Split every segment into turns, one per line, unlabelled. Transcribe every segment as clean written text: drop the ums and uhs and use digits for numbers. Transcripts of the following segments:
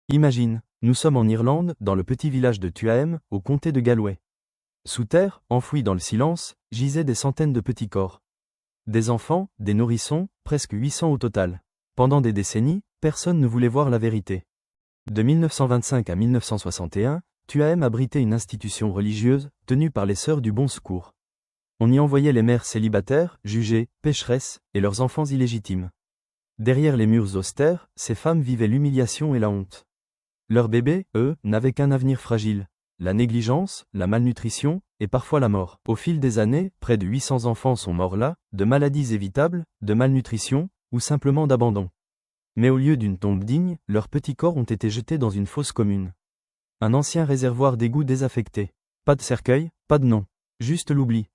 Imagine, nous sommes en Irlande, dans le petit village de Tuaim, au comté de Galway. Sous terre, enfouis dans le silence, gisaient des centaines de petits corps. Des enfants, des nourrissons, presque 800 au total. Pendant des décennies, personne ne voulait voir la vérité. De 1925 à 1961, Tuaim abritait une institution religieuse, tenue par les Sœurs du Bon Secours. On y envoyait les mères célibataires, jugées, pécheresses, et leurs enfants illégitimes. Derrière les murs austères, ces femmes vivaient l'humiliation et la honte. Leurs bébés, eux, n'avaient qu'un avenir fragile. La négligence, la malnutrition, et parfois la mort. Au fil des années, près de 800 enfants sont morts là, de maladies évitables, de malnutrition, ou simplement d'abandon. Mais au lieu d'une tombe digne, leurs petits corps ont été jetés dans une fosse commune. Un ancien réservoir d'égout désaffecté. Pas de cercueil, pas de nom. Juste l'oubli.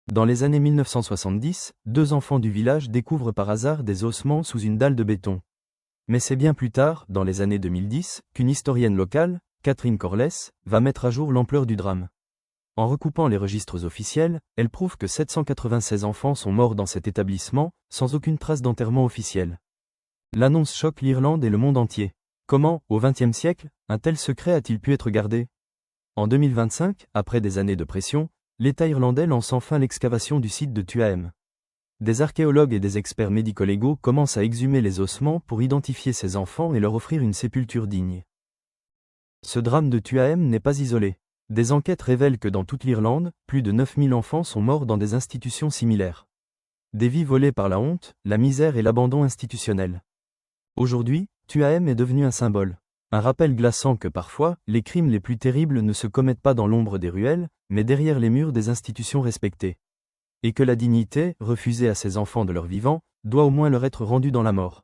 Dans les années 1970, 2 enfants du village découvrent par hasard des ossements sous une dalle de béton. Mais c'est bien plus tard, dans les années 2010, qu'une historienne locale, Catherine Corless, va mettre à jour l'ampleur du drame. En recoupant les registres officiels, elle prouve que 796 enfants sont morts dans cet établissement, sans aucune trace d'enterrement officiel. L'annonce choque l'Irlande et le monde entier. Comment, au XXe siècle, un tel secret a-t-il pu être gardé? En 2025, après des années de pression, l'État irlandais lance enfin l'excavation du site de Tuaim. Des archéologues et des experts médico-légaux commencent à exhumer les ossements pour identifier ces enfants et leur offrir une sépulture digne. Ce drame de Tuaim n'est pas isolé. Des enquêtes révèlent que dans toute l'Irlande, plus de 9000 enfants sont morts dans des institutions similaires. Des vies volées par la honte, la misère et l'abandon institutionnel. Aujourd'hui, Tuaim est devenu un symbole. Un rappel glaçant que parfois, les crimes les plus terribles ne se commettent pas dans l'ombre des ruelles, mais derrière les murs des institutions respectées. Et que la dignité, refusée à ces enfants de leur vivant, doit au moins leur être rendue dans la mort.